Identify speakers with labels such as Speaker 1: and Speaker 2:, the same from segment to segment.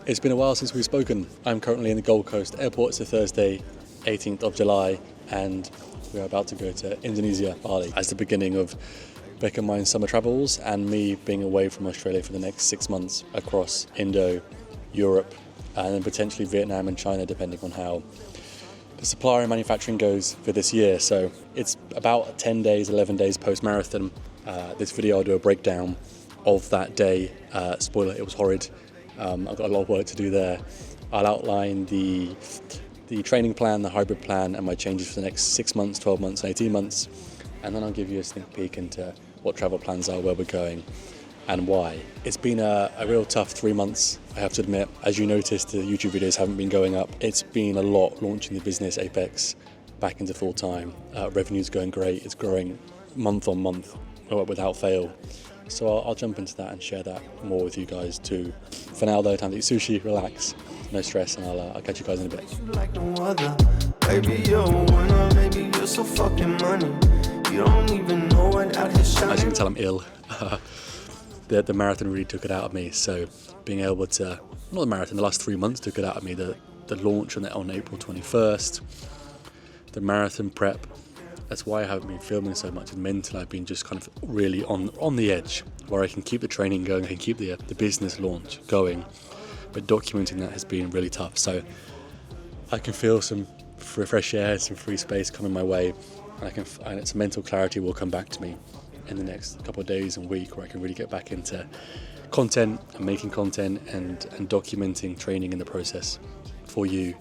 Speaker 1: It's been a while since we've spoken. I'm currently in the Gold Coast airport. It's a Thursday, 18th of July, and we're about to go to Indonesia, Bali, as the beginning of Beck and mine's summer travels and me being away from Australia for the next 6 months across Indo, Europe, and then potentially Vietnam and China, depending on how the supplier and manufacturing goes for this year. So it's about 10 days, 11 days post-marathon. This video I'll do a breakdown of that day. Spoiler, it was horrid. I've got a lot of work to do there. I'll outline the training plan, the hybrid plan, and my changes for the next 6 months, 12 months, 18 months. And then I'll give you a sneak peek into what travel plans are, where we're going, and why. It's been a real tough 3 months, I have to admit. As you noticed, the YouTube videos haven't been going up. It's been a lot launching the business, Apex, back into full time. Revenue's going great. It's growing month on month without fail. So I'll jump into that and share that more with you guys too. For now though, time to eat sushi, relax, no stress, and I'll catch you guys in a bit. As you can tell, I'm ill. The marathon really took it out of me, so being able to, not the marathon, the last 3 months took it out of me. The launch on April 21st, the marathon prep, that's why I haven't been filming so much, and mentally I've been just kind of really on the edge, where I can keep the training going, I can keep the business launch going, but documenting that has been really tough. So I can feel some fresh air, some free space coming my way, and it's mental clarity will come back to me in the next couple of days and week, where I can really get back into content and making content and documenting training in the process for you,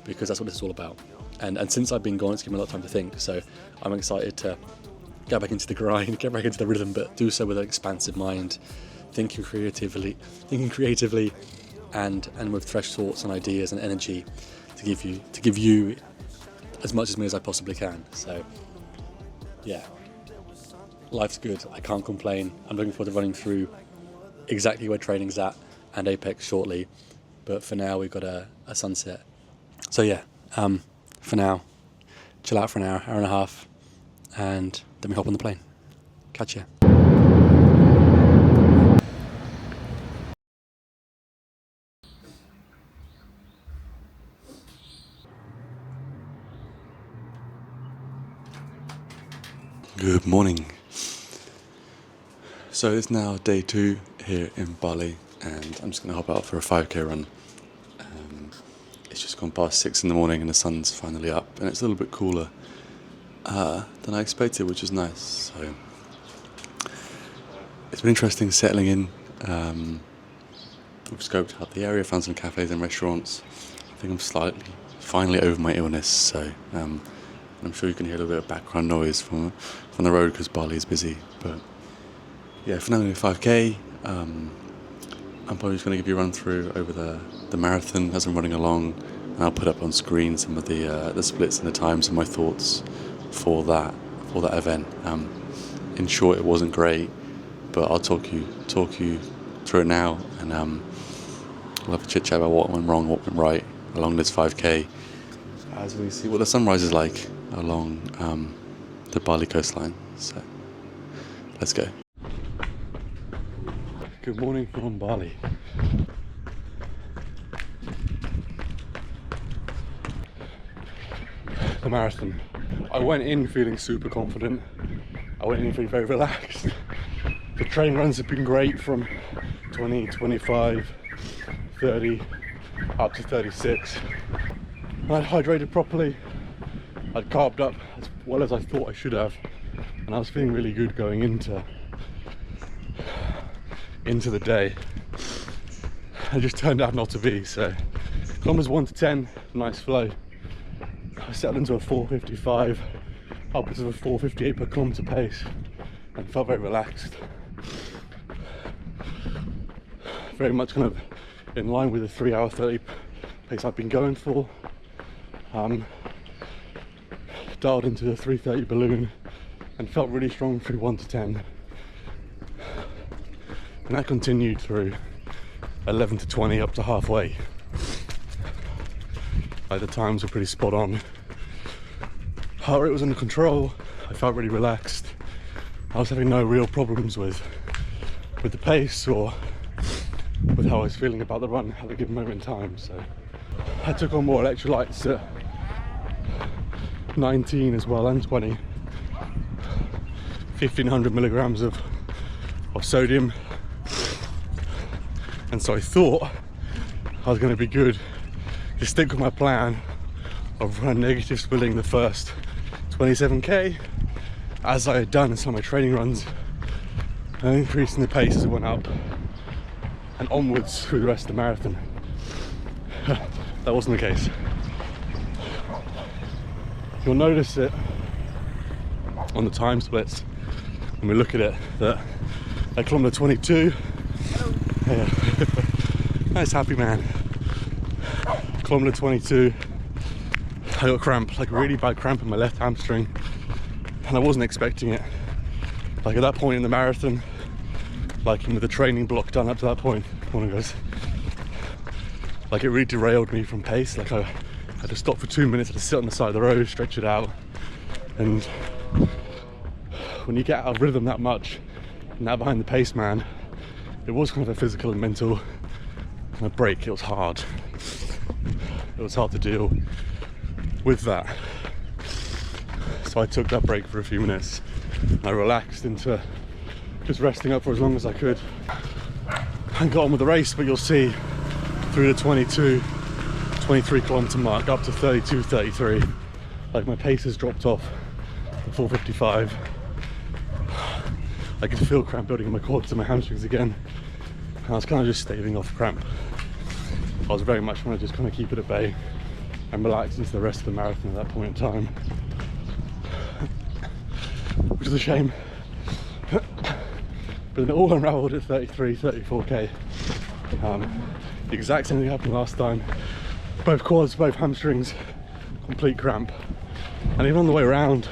Speaker 1: because that's what it's all about. And since I've been gone, it's given me a lot of time to think, so I'm excited to get back into the grind, get back into the rhythm, but do so with an expansive mind, thinking creatively, and with fresh thoughts and ideas and energy to give you as much as me as I possibly can. So yeah, life's good. I can't complain. I'm looking forward to running through exactly where training's at and Apex shortly, but for now we've got a sunset. So yeah, for now, chill out for an hour and a half, and then we hop on the plane. Catch ya. Good morning. So it's now day 2 here in Bali, and I'm just going to hop out for a 5k run. It's just gone past 6 in the morning and the sun's finally up, and it's a little bit cooler than I expected, which is nice. So it's been interesting settling in. We've scoped out the area, found some cafes and restaurants. I think I'm finally over my illness, so I'm sure you can hear a little bit of background noise from the road because Bali is busy. But yeah, for now I'm doing 5k. I'm probably just going to give you a run through over the marathon as I'm running along, and I'll put up on screen some of the splits and the times and my thoughts for that event. In short, it wasn't great, but I'll talk you through it now, and we'll have a chit chat about what went wrong, what went right along this 5k, as we see what the sunrise is like along the Bali coastline. So let's go. Good morning from Bali. The marathon. I went in feeling super confident. I went in feeling very relaxed. The train runs have been great from 20, 25, 30, up to 36. I'd hydrated properly. I'd carved up as well as I thought I should have. And I was feeling really good going into the day. It just turned out not to be. So kilometers 1 to 10, nice flow. I settled into a 4:55, upwards of a 4:58 per kilometre pace, and felt very relaxed. Very much kind of in line with the 3 hour 30 pace I've been going for. Dialed into the 3:30 balloon and felt really strong through 1 to 10. And that continued through 11 to 20 up to halfway. The times were pretty spot on. Heart rate was under control. I felt really relaxed. I was having no real problems with the pace or
Speaker 2: with how I was feeling about the run at a given moment in time. So I took on more electrolytes at 19 as well, and 20. 1500 milligrams of sodium, and so I thought I was going to be good to stick with my plan of running negative splitting the first 27k as I had done in some of my training runs, and increasing the pace as it went up and onwards through the rest of the marathon. That wasn't the case. You'll notice it on the time splits when we look at it, that at kilometer 22, yeah, nice happy man. Kilometer 22, I got cramp, like a really bad cramp in my left hamstring, and I wasn't expecting it. Like at that point in the marathon, like with the training block done up to that point, one of those, like it really derailed me from pace. Like I had to stop for 2 minutes, I had to sit on the side of the road, stretch it out, and when you get out of rhythm that much, and that behind the pace man, it was kind of a physical and mental kind of break. It was hard. It was hard to deal with that. So I took that break for a few minutes. I relaxed into just resting up for as long as I could and got on with the race. But you'll see through the 22, 23 kilometer mark up to 32, 33, like my pace has dropped off to 4:55. I could feel cramp building in my quads and my hamstrings again. And I was kind of just staving off cramp. I was very much trying to just kind of keep it at bay and relax into the rest of the marathon at that point in time, which is a shame. But then it all unraveled at 33, 34k. The exact same thing happened last time. Both quads, both hamstrings, complete cramp. And even on the way around,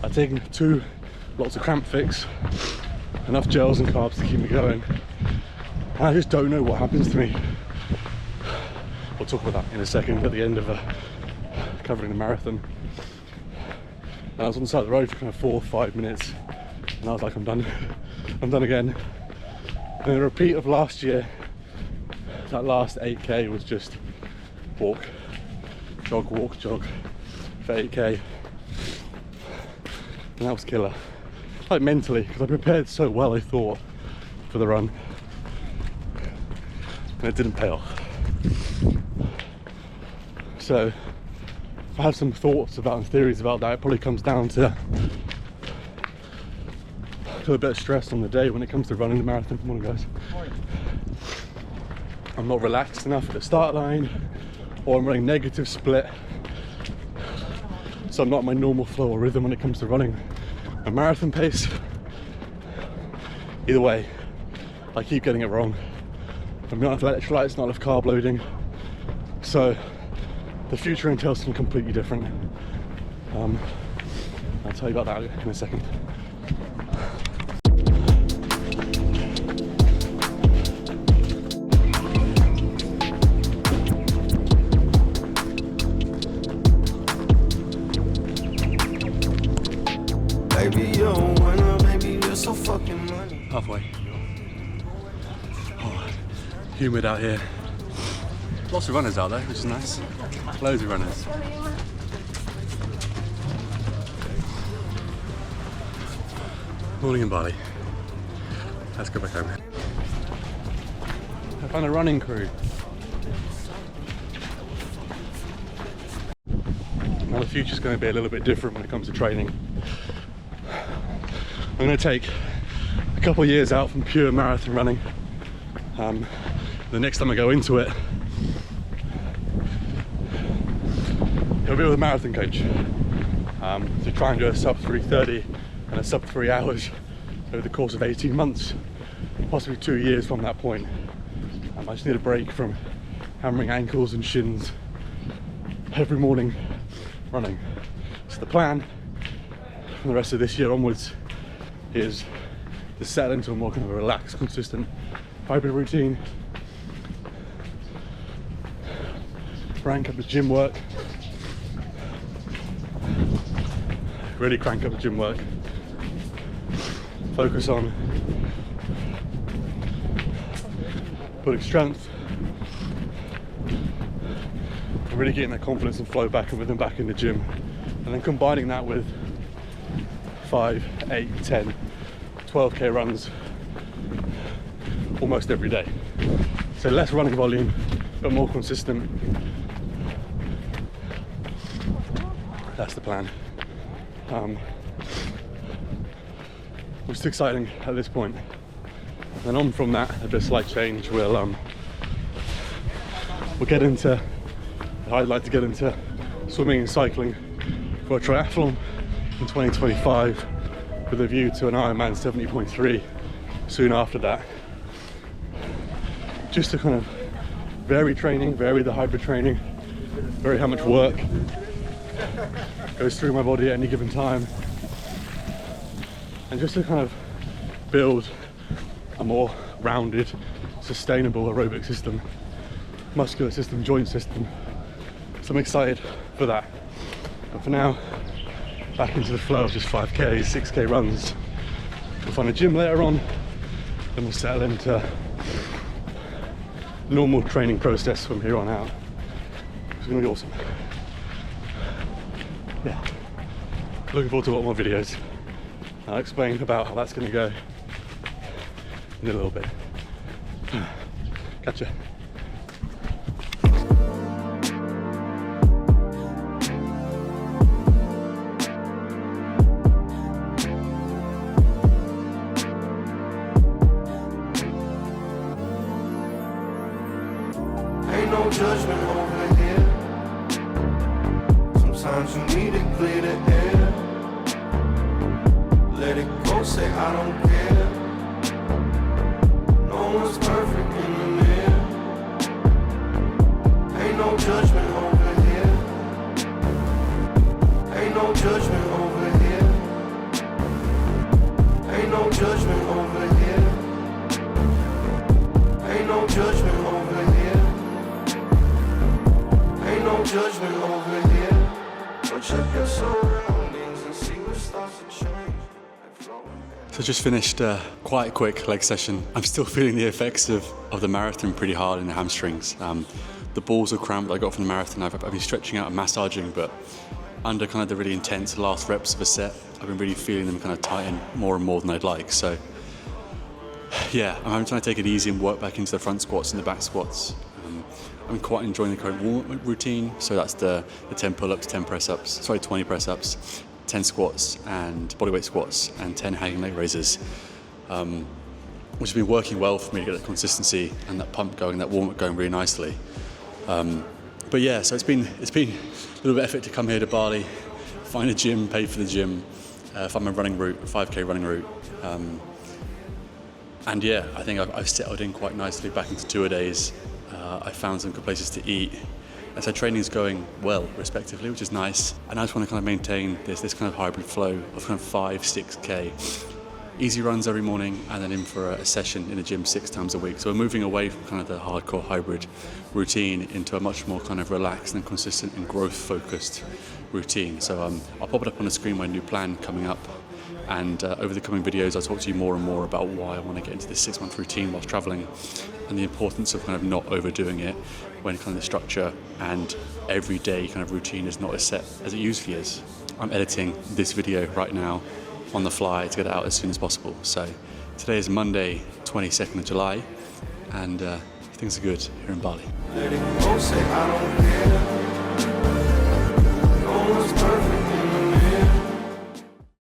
Speaker 2: I'd taken 2 lots of cramp fix, enough gels and carbs to keep me going. And I just don't know what happens to me. We'll talk about that in a second at the end of covering the marathon. And I was on the side of the road for kind of 4 or 5 minutes, and I was like, I'm done. I'm done again. And then a repeat of last year. That last 8k was just walk, jog for 8k. And that was killer. Like mentally, because I prepared so well, I thought, for the run. And it didn't pay off. So I have some thoughts about and theories about that. It probably comes down to a bit of stress on the day when it comes to running the marathon. Come on, guys. I'm not relaxed enough at the start line, or I'm running negative split, so I'm not in my normal flow or rhythm when it comes to running a marathon pace. Either way, I keep getting it wrong. I'm not enough electrolytes, not enough carb loading, so the future entails something completely different. I'll tell you about that in a second.
Speaker 3: Baby, you're a winner, baby, you're so fucking money.
Speaker 1: Halfway. Oh, humid out here. Lots of runners out there, which is nice. Loads of runners. Morning in Bali. Let's go back home. I found a running crew. Now the future's going to be a little bit different when it comes to training. I'm going to take a couple of years out from pure marathon running. The next time I go into it, it'll be with a marathon coach to try and do a sub 3:30 and a sub 3 hours over the course of 18 months, possibly 2 years from that point. I just need a break from hammering ankles and shins every morning running. So the plan from the rest of this year onwards is to settle into a more kind of a relaxed, consistent hybrid routine, crank up the gym work, really crank up the gym work, focus on
Speaker 2: building strength, and really getting that confidence and flow back and rhythm back in the gym, and then combining that with 5, 8, 10, 12k runs almost every day. So less running volume, but more consistent. That's the plan. Which is exciting at this point. And on from that, a bit of slight change, we'll get into, I'd like to get into swimming and cycling for a triathlon in 2025 with a view to an Ironman 70.3 soon after that. Just to kind of vary training, vary the hybrid training, vary how much work goes through my body at any given time, and just to kind of build a more rounded, sustainable aerobic system, muscular system, joint system. So I'm excited for that. But for now, back into the flow of just 5k, 6k runs. We'll find a gym later on, then we'll settle into normal training process from here on out. It's gonna be awesome. Yeah, looking forward to a lot more videos. I'll explain about how that's gonna go in a little bit. Catch ya.
Speaker 3: Ain't no judgment over here. Sometimes you need to clear the air. Let it go, say I don't care. No one's perfect in the mirror. Ain't no judgment over here. Ain't no judgment over here. Ain't no judgment over here. Ain't no judgment over here. Ain't no judgment over here. But check your surroundings and see what starts to change.
Speaker 1: So just finished a quite quick leg session. I'm still feeling the effects of the marathon pretty hard in the hamstrings. The balls are cramped I got from the marathon. I've been stretching out and massaging, but under kind of the really intense last reps of a set, I've been really feeling them kind of tighten more and more than I'd like. So yeah, I'm trying to take it easy and work back into the front squats and the back squats. I'm quite enjoying the current warm-up routine. So that's the 10 pull-ups, 10 press-ups, 20 press-ups, 10 squats and bodyweight squats and 10 hanging leg raises, which has been working well for me to get that consistency and that pump going, that warm-up going really nicely. But yeah, so it's been a little bit of effort to come here to Bali, find a gym, pay for the gym, find my running route, 5k running route. And yeah, I think I've settled in quite nicely back into tour days. I found some good places to eat. And so training's going well, respectively, which is nice. And I just want to kind of maintain this kind of hybrid flow of kind of 5, 6k. Easy runs every morning and then in for a session in the gym 6 times a week. So we're moving away from kind of the hardcore hybrid routine into a much more kind of relaxed and consistent and growth-focused routine. So I'll pop it up on the screen, my new plan coming up. And over the coming videos, I'll talk to you more and more about why I want to get into this 6-month routine whilst traveling and the importance of kind of not overdoing it when kind of the structure and everyday kind of routine is not as set as it usually is. I'm editing this video right now on the fly to get it out as soon as possible. So today is Monday, 22nd of July, and things are good here in Bali.
Speaker 3: Let it go, say I don't care.